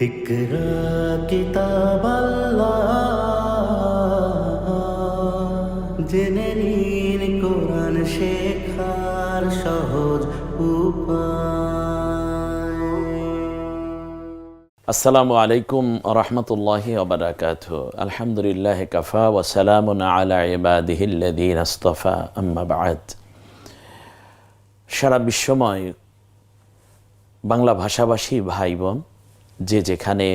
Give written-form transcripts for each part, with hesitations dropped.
ইকরা কিতাব আল্লাহ, জেনে নিন কোরআন শেখার সহজ উপায়। আসসালামু আলাইকুম রহমতুল্লাহি ওয়া বারাকাতুহু। আলহামদুলিল্লাহি কাফা ওয়া সালামুন আলা ইবাদিহিল্লাযীনা ইসতাফা, আম্মা বা'দ। সারা বিশ্বময় বাংলা ভাষাভাষী ভাই বোন যে যেখানে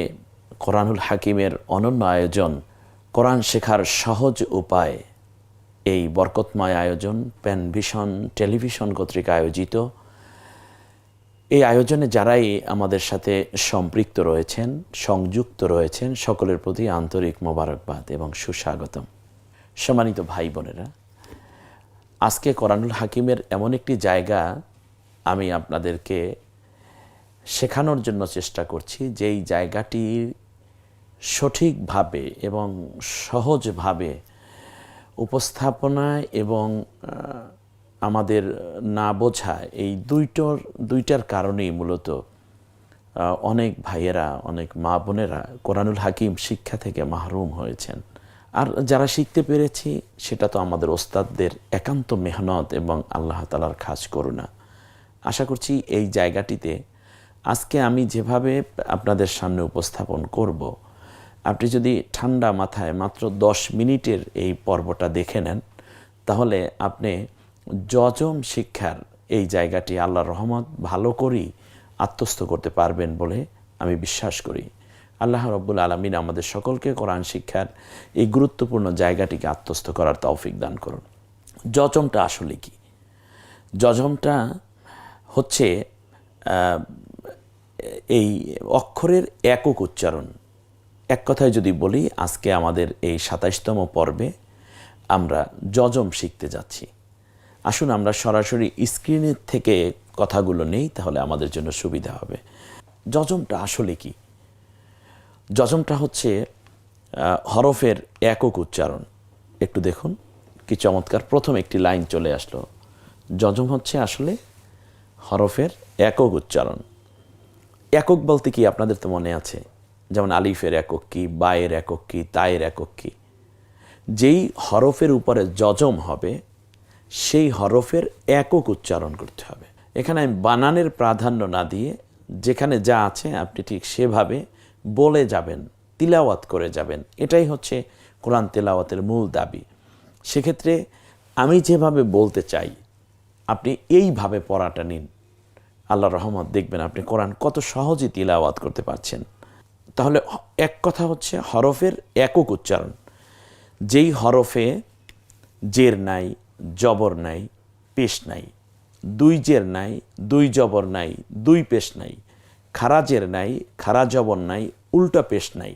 কোরআনুল হাকিমের অনন্য আয়োজন, কোরআন শেখার সহজ উপায়, এই বরকতময় আয়োজন প্যান ভিশন টেলিভিশন কর্তৃক আয়োজিত, এই আয়োজনে যারাই আমাদের সাথে সম্পৃক্ত রয়েছেন, সংযুক্ত রয়েছেন, সকলের প্রতি আন্তরিক মোবারকবাদ এবং সুস্বাগতম। সম্মানিত ভাই বোনেরা, আজকে কোরআনুল হাকিমের এমন একটি জায়গা আমি আপনাদেরকে শেখানোর জন্য চেষ্টা করছি, যেই জায়গাটি সঠিকভাবে এবং সহজভাবে উপস্থাপনায় এবং আমাদের না বোঝা, এই দুইটার কারণেই মূলত অনেক ভাইয়েরা, অনেক মা বোনেরা কোরআনুল হাকিম শিক্ষা থেকে মাহরুম হয়েছেন। আর যারা শিখতে পেরেছি সেটা তো আমাদের ওস্তাদদের একান্ত মেহনত এবং আল্লাহ তাআলার খাস করুণা। আশা করছি এই জায়গাটিতে আজকে আমি যেভাবে আপনাদের সামনে উপস্থাপন করব, আপনি যদি ঠান্ডা মাথায় মাত্র 10 মিনিটের এই পর্বটা দেখে নেন, তাহলে আপনি যজম শিক্ষার এই জায়গাটি আল্লাহর রহমত ভালো করেই আত্মস্থ করতে পারবেন বলে আমি বিশ্বাস করি। আল্লাহ রাব্বুল আলামিন আমাদের সকলকে কোরআন শিক্ষার এই গুরুত্বপূর্ণ জায়গাটিকে আত্মস্থ করার তৌফিক দান করুন। যজমটা আসলে কি? যজমটা হচ্ছে এই অক্ষরের একক উচ্চারণ। এক কথায় যদি বলি, আজকে আমাদের এই 27তম পর্বে আমরা যজম শিখতে যাচ্ছি। আসুন আমরা সরাসরি স্ক্রিনের থেকে কথাগুলো নেই, তাহলে আমাদের জন্য সুবিধা হবে। যজমটা আসলে কি? যজমটা হচ্ছে হরফের একক উচ্চারণ। একটু দেখুন কি চমৎকার, প্রথম একটি লাইন চলে আসলো। যজম হচ্ছে আসলে হরফের একক উচ্চারণ। একক বলতে কি আপনাদের তো মনে আছে, যেমন আলিফের একক কি, বায়ের একক কি, তায়ের একক কি। যেই হরফের উপরে যজম হবে সেই হরফের একক উচ্চারণ করতে হবে। এখানে আমি বানানের প্রাধান্য না দিয়ে যেখানে যা আছে আপনি ঠিক সেভাবে বলে যাবেন, তিলাওয়াত করে যাবেন। এটাই হচ্ছে কোরআন তেলাওয়াতের মূল দাবি। সেক্ষেত্রে আমি যেভাবে বলতে চাই আপনি এইভাবে পড়াটা নিন, আল্লাহর রহমত দেখবেন আপনি কোরআন কত সহজে তিলাওয়াত করতে পারছেন। তাহলে এক কথা হচ্ছে হরফের একক উচ্চারণ। যেই হরফে জের নাই, জবর নাই, পেশ নাই, দুই জের নাই, দুই জবর নাই, দুই পেশ নাই, খারা জের নাই, খারা জবর নাই, উল্টা পেশ নাই,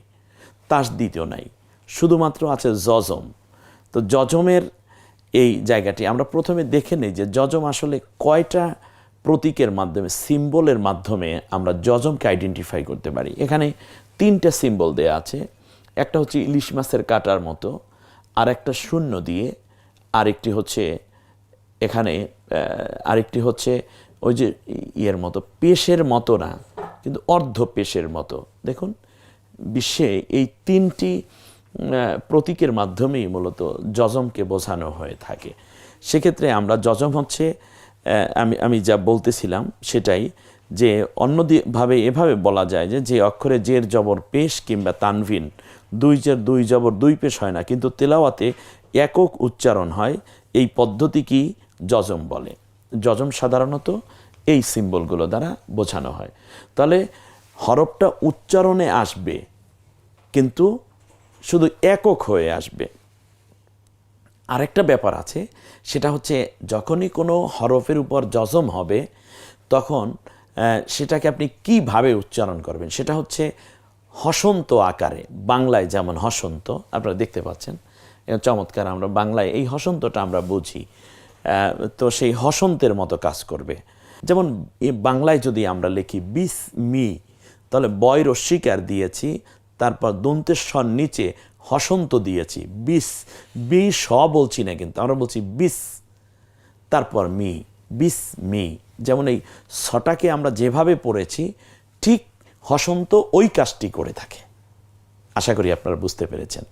তাসদিদও নাই, শুধুমাত্র আছে যজম। তো যজমের এই জায়গাটি আমরা প্রথমে দেখে নেই যে যজম আসলে কয়টা প্রতীকের মাধ্যমে, সিম্বলের মাধ্যমে আমরা যজমকে আইডেন্টিফাই করতে পারি। এখানে 3টা সিম্বল দেয়া আছে। একটা হচ্ছে ইলিশ মাছের কাঁটার মতো, আর একটা শূন্য দিয়ে, আরেকটি হচ্ছে এখানে আরেকটি হচ্ছে ওই যে ইয়ের মতো, পেশের মতো না কিন্তু অর্ধ পেশের মতো। দেখুন বিশ্বে এই 3টি প্রতীকের মাধ্যমেই মূলত যজমকে বোঝানো হয়ে থাকে। সেক্ষেত্রে আমরা যজম হচ্ছে আমি যা বলতেছিলাম সেটাই, যে অন্যভাবে এভাবে বলা যায় যে অক্ষরে জের জবর পেশ কিংবা তানভিন, দুই জের দুই জবর দুই পেশ হয় না, কিন্তু তেলাওয়াতে একক উচ্চারণ হয়, এই পদ্ধতি কি যজম বলে। যজম সাধারণত এই সিম্বলগুলো দ্বারা বোঝানো হয়। তাহলে হরফটা উচ্চারণে আসবে কিন্তু শুধু একক হয়ে আসবে। আরেকটা ব্যাপার আছে, সেটা হচ্ছে যখনই কোনো হরফের উপর যজম হবে তখন সেটাকে আপনি কিভাবে উচ্চারণ করবেন, সেটা হচ্ছে হসন্ত আকারে। বাংলায় যেমন হসন্ত আপনারা দেখতে পাচ্ছেন, চমৎকার, আমরা বাংলায় এই হসন্তটা আমরা বুঝি, তো সেই হসন্তের মতো কাজ করবে। যেমন বাংলায় যদি আমরা লিখি বিসমি, তাহলে বয় রস্বীকার দিয়েছি, তারপর দন্তের স্বর নিচে হসন্ত দিয়েছি, বিস, বি স বলছি না, কিন্তু আমরা বলছি বিস, তারপর মি, বিস মি। যেমন এই সটাকে আমরা যেভাবে পড়েছি ঠিক হসন্ত ওই কাজটি করে থাকে। আশা করি আপনারা বুঝতে পেরেছেন।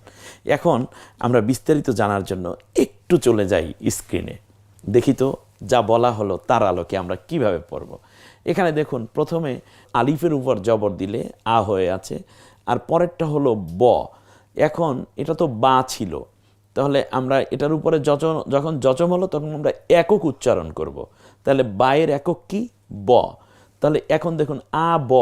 এখন আমরা বিস্তারিত জানার জন্য একটু চলে যাই স্ক্রিনে, দেখি তো যা বলা হলো তার আলোকে আমরা কিভাবে পড়ব। এখানে দেখুন, প্রথমে আলিফের উপর জবর দিলে আ হয়ে আছে, আর পরেরটা হলো ব। এখন এটা তো বা ছিল, তাহলে আমরা এটার উপরে যখন যজম হলো তখন আমরা একক উচ্চারণ করব। তাহলে বায়ের একক কি? ব। তাহলে এখন দেখুন আ ব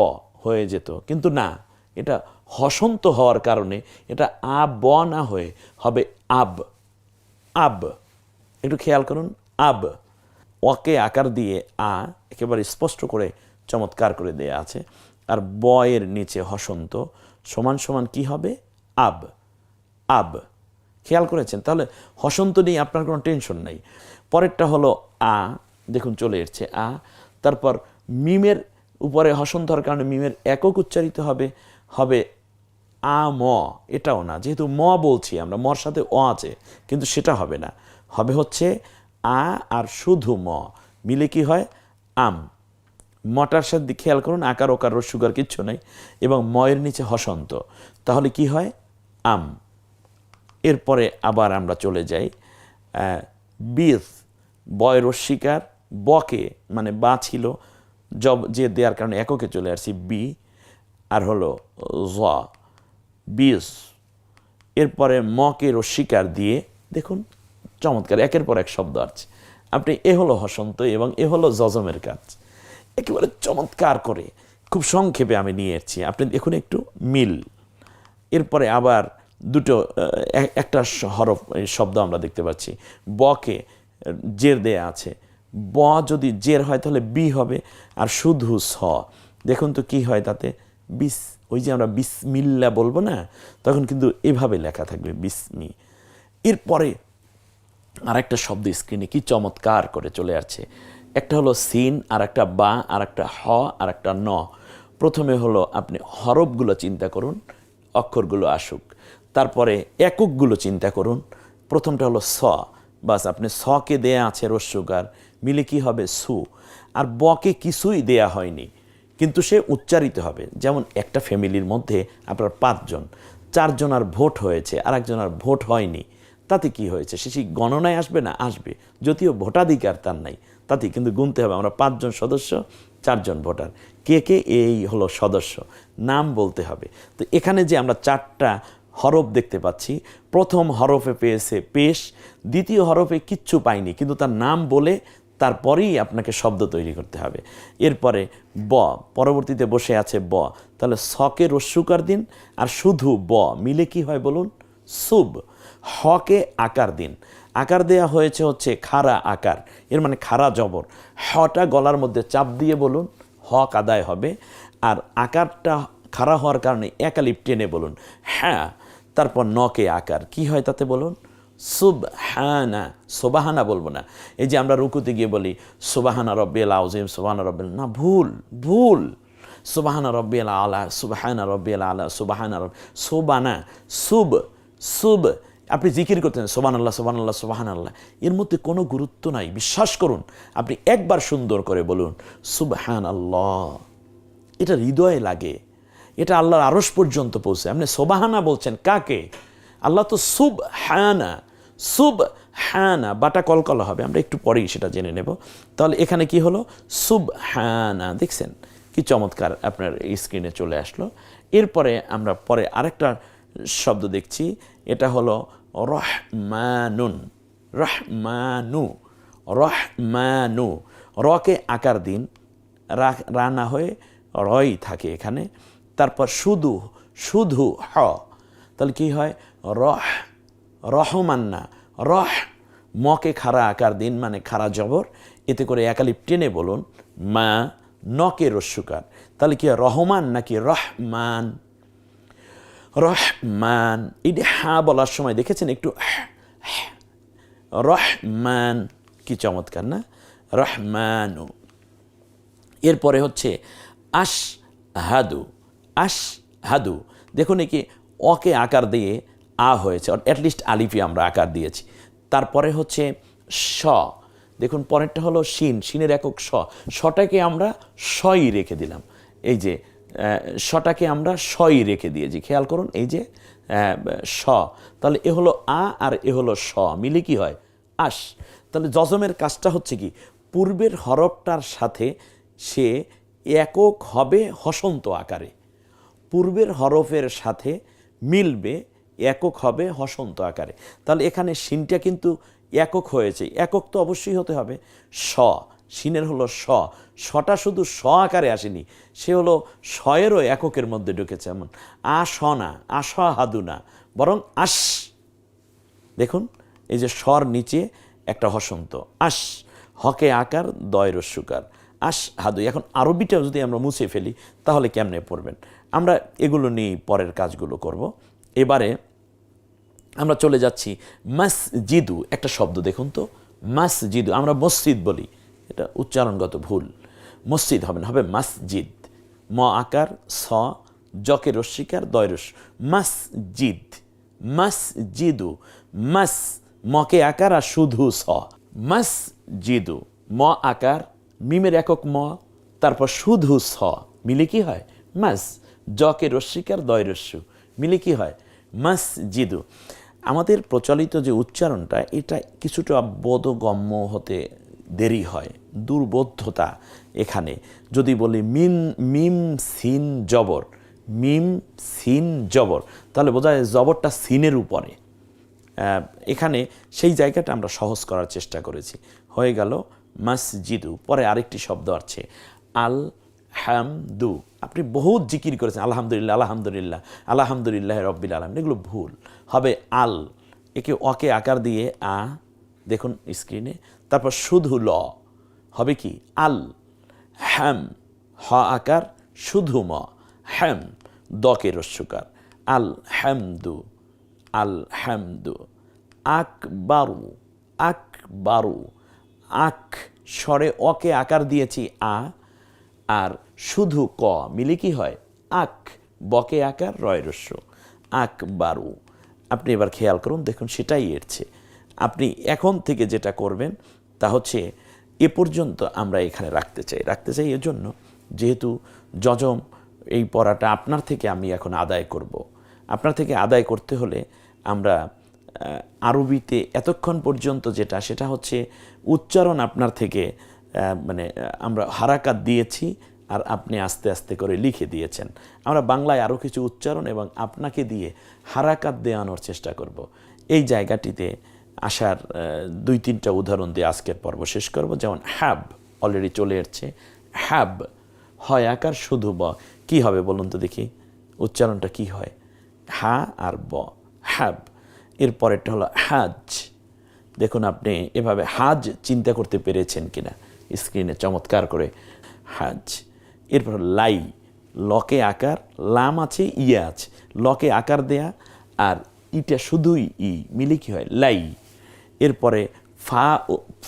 হয়ে যেত, কিন্তু না, এটা হসন্ত হওয়ার কারণে এটা আ ব না হয়ে হবে আব। আব, একটু খেয়াল করুন, আব। ওকে আকার দিয়ে আ একেবারে স্পষ্ট করে চমৎকার করে দেয়া আছে, আর ব এর নিচে হসন্ত সমান সমান কি হবে? আব। আব, খেয়াল করেছেন? তাহলে হসন্ত নিয়ে আপনার কোনো টেনশন নাই। পরেরটা হলো আ, দেখুন চলে এসছে আ। তারপর মিমের উপরে হসন্ত হওয়ার কারণে মিমের একক উচ্চারিত হবে, হবে আ ম। এটাও না, যেহেতু ম বলছি আমরা, মর সাথে অ আছে, কিন্তু সেটা হবে না, হবে হচ্ছে আ আর শুধু ম মিলে কি হয়? আম। মটার সাথে খেয়াল করুন, আকার ওকার রস্যুকার কিচ্ছু নেই, এবং ময়ের নিচে হসন্ত, তাহলে কি হয়? আম। এরপরে আবার আমরা চলে যাই বিস, বয় রস্যিকার, বকে মানে বা ছিল, জব যে দেওয়ার কারণে এককে চলে আসছি বি, আর হলো জ, বিস। এরপরে মকে রস্যিকার দিয়ে দেখুন চমৎকার একের পর এক শব্দ আছে। আপনি এ হলো হসন্ত এবং এ হলো যজমের কাজ, একেবারে চমৎকার করে খুব সংক্ষেপে আমি নিয়ে এসেছি, আপনি দেখুন একটু মিল। এরপরে আবার দুটো একটা হরফ শব্দ আমরা দেখতে পাচ্ছি, বকে জের দেয়া আছে, ব যদি জের হয় তাহলে বি হবে, আর শুধু স, দেখুন তো কি হয় তাতে? বিস। ওই যে আমরা বিসমিল্লা বলবো না, তখন কিন্তু এভাবে লেখা থাকবে বিসমি। এরপরে আর একটা শব্দ স্ক্রিনে কি চমৎকার করে চলে আসছে, একটা হলো সিন, আর একটা বা, আর একটা হ, আর একটা ন। প্রথমে হলো আপনি হরফগুলো চিন্তা করুন, অক্ষরগুলো আসুক, তারপরে এককগুলো চিন্তা করুন। প্রথমটা হলো স, বাস আপনি সকে দেয়া আছে রস্যকার, মিলে কি হবে? সু। আর বকে কিছুই দেয়া হয়নি, কিন্তু সে উচ্চারিত হবে। যেমন একটা ফ্যামিলির মধ্যে আপনার 5 জন, 4 জনার ভোট হয়েছে আর একজনের ভোট হয়নি, তাতে কি হয়েছে? সে সেই গণনায় আসবে না? আসবে, যদিও ভোটাধিকার তার নাই, তাতে কিন্তু গুনতে হবে। আমরা 5 জন সদস্য, 4 জন ভোটার, কে কে এই হলো সদস্য, নাম বলতে হবে। তো এখানে যে আমরা 4টা হরফ দেখতে পাচ্ছি, প্রথম হরফে পেয়েছে পেশ, দ্বিতীয় হরফে কিচ্ছু পাইনি, কিন্তু তার নাম বলে তারপরেই আপনাকে শব্দ তৈরি করতে হবে। এরপরে ব, পরবর্তীতে বসে আছে ব, তাহলে সকে রস্যুকার দিন আর শুধু ব মিলে কি হয় বলুন? সুব। হকে আকার দিন, আকার দেয়া হয়েছে হচ্ছে খাড়া আকার, এর মানে খাড়া জবর, হটা গলার মধ্যে চাপ দিয়ে বলুন, হক আদায় হবে। আর আকারটা খাড়া হওয়ার কারণে একালিপ টেনে বলুন হ্যাঁ। তারপর নকে আকার, কি হয় তাতে বলুন? সুবহানা। সুবহানা বলবো না, এই যে আমরা রুকুতে গিয়ে বলি সুবহানা রব্বিল আযীম, সুবহানা রব্বিল, না, ভুল ভুল। সুবহানা রব্বিল আলা, সুবহানা রব্বিল আলা, সুবহানা রব, সুবানা, সুব, সুব। আপনি জিকির করতেন সুবহানাল্লাহ সুবহানাল্লাহ সুবহানাল্লাহ, এর মধ্যে কোনো গুরুত্ব নাই, বিশ্বাস করুন। আপনি একবার সুন্দর করে বলুন সুবহানাল্লাহ, এটা হৃদয়ে লাগে, এটা আল্লাহর আরশ পর্যন্ত পৌঁছে। আপনি সুবহানা বলছেন কাকে? আল্লাহ তো সুবহানা, সুবহানা, বাটা কলকলা হবে, আমরা একটু পরেই সেটা জেনে নেব। তাহলে এখানে কি হলো? সুবহানা, দেখছেন কি চমৎকার আপনার স্ক্রিনে চলে আসলো। এরপরে আমরা পরে আরেকটা শব্দ দেখছি, এটা হলো রহমানুন, রহমানু, রহমানু। রকে আকার দিন, রা না হয়ে রই থাকে এখানে। তারপর শুধু, শুধু হ, তাহলে কি হয়? রহ, রহমান না, রহ। মকে খাড়া আকার দিন মানে খাড়া জবর, এতে করে একালিপ টেনে বলুন মা, নকে রস্যুকার, তাহলে কি হয়? রহমান নাকি রহমান? রহমান। এই হা বলার সময় দেখেছেন একটু রহমান, কি চমৎকার না? রহমানু। এরপরে হচ্ছে আশহাদু, আশহাদু। দেখুন কি অকে আকার দিয়ে আ হয়েছে, অ্যাটলিস্ট আলিফে আমরা আকার দিয়েছি। তারপরে হচ্ছে স, দেখুন পরেরটা হলো শিন, শিনের একক স, সটাকে আমরা সই রেখে দিলাম। এই যে শটাকে আমরা শই রেখে দিয়েছি, খেয়াল করুন এই যে স, তাহলে এ হলো আ আর এ হলো স, মিলে কি হয় আস। তাহলে যজমের কাজটা হচ্ছে কি, পূর্বের হরফটার সাথে সে একক হবে হসন্ত আকারে, পূর্বের হরফের সাথে মিলবে, একক হবে হসন্ত আকারে। তাহলে এখানে শিনটা কিন্তু একক হয়েছে, একক তো অবশ্যই হতে হবে। স, শিনের হলো স, সটা শুধু স আকারে আসেনি, সে হলো শয়েরও এককের মধ্যে ঢুকেছে। এমন আ স না, আস হাদু না, বরং আস। দেখুন এই যে স্বর নিচে একটা হসন্ত আস, হকে আকার দয় রস্যুকার আস হাদু। এখন আরবিটাও যদি আমরা মুছে ফেলি তাহলে কেমনে পড়বেন, আমরা এগুলো নিয়ে পরের কাজগুলো করব। এবারে আমরা চলে যাচ্ছি মসজিদু, একটা শব্দ দেখুন তো, মসজিদু, আমরা মসজিদ বলি, এটা উচ্চারণগত ভুল, মসজিদ হবে না, হবে মসজিদ। ম আকার স, জকে রস্যিকার দয় রস, মসজিদ, মসজিদু, মস, মকে আকার আর শুধু স, মসজিদু, ম আকার, মিমের একক ম, তারপর শুধু স, মিলে কি হয় মাস, জকে রস্যিকার দয় রস্যু, মিলে কি হয় মসজিদু। আমাদের প্রচলিত যে উচ্চারণটা, এটা কিছুটা বোধগম্য হতে দেরি হয়, দুর্বোধ্যতা এখানে। যদি বলি মিম সিন জবর, মিম সিন জবর, তাহলে বোঝা যায় জবরটা সিনের উপরে। এখানে সেই জায়গাটা আমরা সহজ করার চেষ্টা করেছি, হয়ে গেল মসজিদু। পরে আরেকটি শব্দ আছে আল হামদু, আপনি বহুত জিকির করেছেন আলহামদুলিল্লাহ আলহামদুলিল্লাহ আলহামদুলিল্লাহ রব্বিল আলামিন, এগুলো ভুল হবে আল, একে অকে আকার দিয়ে আ, দেখুন স্ক্রিনে, তারপর শুধু ল হবে কি আল হ্যাম, হ আকার শুধু ম, হ্যাম, দকে রস্যুকার আল হ্যামদু, আল হ্যামদু। আকবারু, আকবারু, আক, স্বরে অকে আকার দিয়েছি আ, আর শুধু ক মিলে কি হয় আক, বকে আকার রয় রস্য, আকবারু। আপনি এবার খেয়াল করুন, দেখুন সেটাই এরছে। আপনি এখন থেকে যেটা করবেন তা হচ্ছে, এ পর্যন্ত আমরা এখানে রাখতে চাই এজন্য, যেহেতু যজম এই পড়াটা আপনার থেকে আমি এখন আদায় করব। আপনার থেকে আদায় করতে হলে আমরা আরবিতে এতক্ষণ পর্যন্ত যেটা, সেটা হচ্ছে উচ্চারণ আপনার থেকে মানে আমরা হারাকাত দিয়েছি আর আপনি আস্তে আস্তে করে লিখে দিয়েছেন। আমরা বাংলায় আরও কিছু উচ্চারণ এবং আপনাকে দিয়ে হারাকাত দেওয়ানোর চেষ্টা করব। এই জায়গাটিতে আসার 2-3টা উদাহরণ দিয়ে আজকের পর্ব শেষ করব। যেমন হ্যাব অলরেডি চলে এসছে, হ্যাব, হয় আকার শুধু ব, কি হবে বলুন তো দেখি, উচ্চারণটা কি হয়, হা আর ব, হ্যাব। এরপরেরটা হলো হাজ, দেখুন আপনি এভাবে হাজ চিন্তা করতে পেরেছেন কিনা স্ক্রিনে চমৎকার করে, হাজ। এরপর লাই, লকে আকার, লাম আছে ইয়ে আছে, লকে আকার দেয়া আর ইটা শুধুই ই, মিলে কি হয় লাই। এরপরে ফা,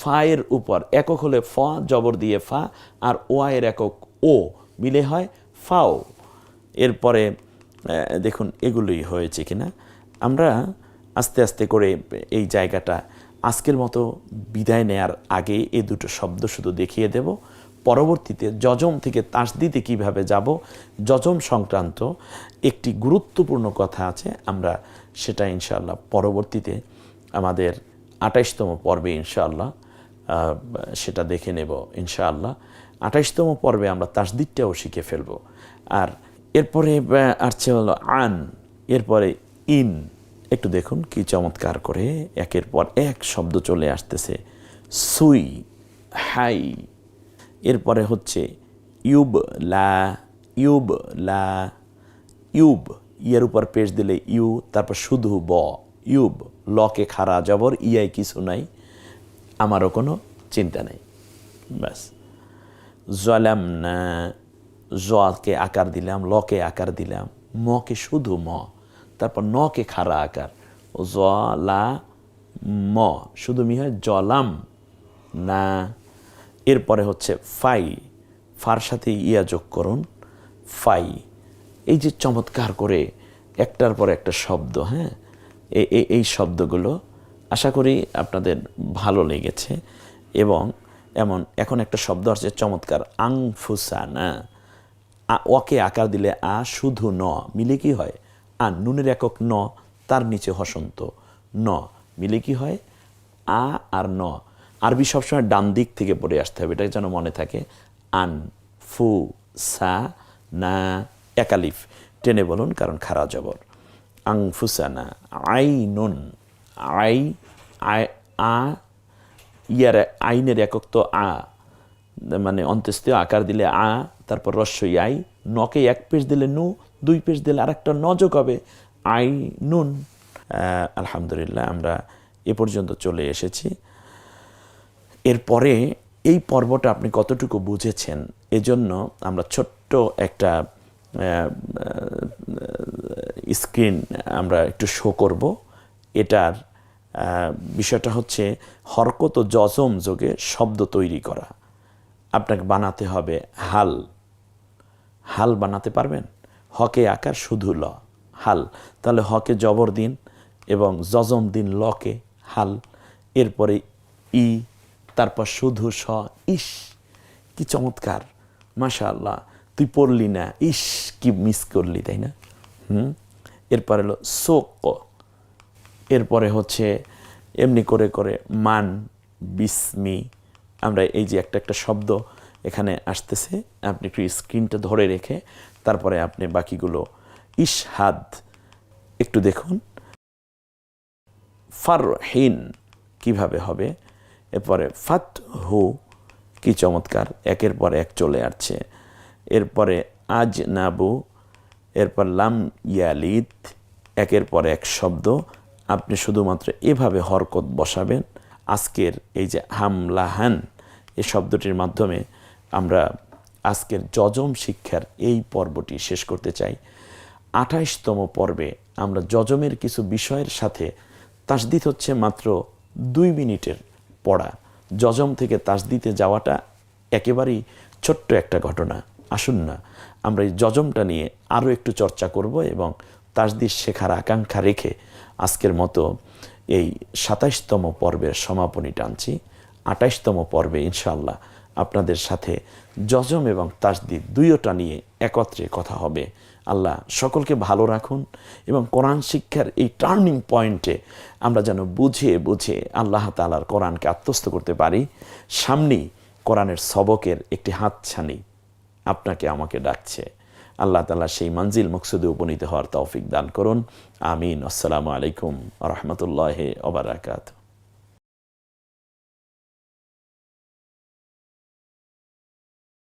ফা এর উপর একক হলে ফ, জবর দিয়ে ফা, আর ও এর একক ও, মিলে হয় ফাও। এরপরে দেখুন এগুলোই হয়েছে কিনা। আমরা আস্তে আস্তে করে এই জায়গাটা আজকের মতো বিদায় নেয়ার আগে এই দুটো শব্দ শুধু দেখিয়ে দেব। পরবর্তীতে যজম থেকে তাসদিদে কিভাবে যাব, যজম সংক্রান্ত একটি গুরুত্বপূর্ণ কথা আছে, আমরা সেটা ইনশাআল্লাহ পরবর্তীতে আমাদের 28তম পর্বে ইনশাআল্লাহ সেটা দেখে নেব ইনশাআল্লাহ। 28তম পর্বে আমরা তাসদিদটাও শিখে ফেলব। আর এরপরে আসছে হলো আন, এরপরে ইন। একটু দেখুন কি চমৎকার করে একের পর এক শব্দ চলে আসতেছে। সুই, হাই, এরপরে হচ্ছে ইউব লা, ইউব লা, ইউব, ইয়ের উপর পেশ দিলে ইউ, তারপর শুধু ব, ইউব, লকে খাড়া জবর, ইয়াই কিছু নাই, আমারও কোনো চিন্তা নেই, ব্যাস। জলাম না, জকে আকার দিলাম, লকে আকার দিলাম, মকে শুধু ম, তারপর নকে খাড়া আকার, জ লা ম, শুধু মি হয় জলাম না। এরপরে হচ্ছে ফাই, ফার সাথে ইয়া যোগ করুন, ফাই। এই যে চমৎকার করে একটার পর একটা শব্দ, হ্যাঁ, এই শব্দগুলো আশা করি আপনাদের ভালো লেগেছে। এবং এখন একটা শব্দ আছে চমৎকার, আংফুসানা, অকে আকার দিলে আ শুধু ন মিলে কি হয় আ, নুনের একক ন, তার নিচে হসন্ত ন মিলে কি হয় আ আর ন। আরবি সবসময় ডান দিক থেকে পড়ে আসতে হবে, এটা যেন মনে থাকে। আন ফু সা না, একালিফ টেনে বলুন কারণ খারা জবর। আংফুসানা, আই নুন, আই আই আ, ইয়ার আইনের একক তো আ, মানে অন্ত্যেষ্টিয় আকার দিলে আ, তারপর রস্যই আই, নকে এক পেশ দিলে নু, দুই পেশ দিলে আরেকটা ন যোগ হবে আই নুন। আলহামদুলিল্লাহ আমরা এ পর্যন্ত চলে এসেছি। এরপরে এই পর্বটা আপনি কতটুকু বুঝেছেন এজন্য আমরা ছোট্ট একটা স্ক্রিন আমরা একটু শো করব। এটার বিষয়টা হচ্ছে হরকত ও জজম যোগে শব্দ তৈরি করা। আপনাকে বানাতে হবে হাল। হাল বানাতে পারবেন? হকে আকার শুধু ল, হাল। তাহলে হকে জবর দিন এবং জজম দিন লকে, হাল। এরপরে ই, তারপর শুধু স, ইস কি চমৎকার, মাশাআল্লাহ। তুই পড়লি না, ইস কি মিস করলি, তাই না? এরপরে হলো শোক, এরপরে হচ্ছে এমনি করে করে মান, বিস্মি। আমরা এই যে একটা একটা শব্দ এখানে আসতেছে, আপনি একটু স্ক্রিনটা ধরে রেখে তারপরে আপনি বাকিগুলো ইশহাদ একটু দেখুন। ফারহিন কিভাবে হবে, এরপরে ফাতহু কি চমৎকার, একের পর এক চলে আসছে। এরপরে আজনাবু, এরপর লাম ইয়ালিদ, একের পর এক শব্দ। আপনি শুধুমাত্র এভাবে হরকত বসাবেন। আজকের এই যে হামলাহান এই শব্দটির মাধ্যমে আমরা আজকের যজম শিক্ষার এই পর্বটি শেষ করতে চাই। ২৮তম পর্বে আমরা যজমের কিছু বিষয়ের সাথে, তাসদিদ হচ্ছে মাত্র 2 মিনিটের পড়া। যজম থেকে তাসদিদে যাওয়াটা একেবারেই ছোট্ট একটা ঘটনা। আসুন না আমরা এই যজমটা নিয়ে আরও একটু চর্চা করব এবং তাসদিদ শেখার আকাঙ্ক্ষা রেখে আজকের মতো এই ২৭তম পর্বের সমাপনী টানছি। ২৮তম পর্বে ইনশাআল্লাহ আপনাদের সাথে যজম এবং তাসদিদ দুইটা নিয়ে একত্রে কথা হবে। আল্লাহ সকলকে ভালো রাখুন এবং কোরআন শিক্ষার এই টার্নিং পয়েন্টে আমরা যেন বুঝে বুঝে আল্লাহ তাআলার কোরআনকে আত্মস্থ করতে পারি। সামনেই কোরআনের সবকের একটি হাতছানি আপনাকে আমাকে ডাকছে। আল্লাহ তাআলা সেই মঞ্জিল মকসুদে উপনীত হওয়ার তৌফিক দান করুন। আমিন। আসসালামু আলাইকুম ওয়া রাহমাতুল্লাহি ওয়া বারাকাতুহু।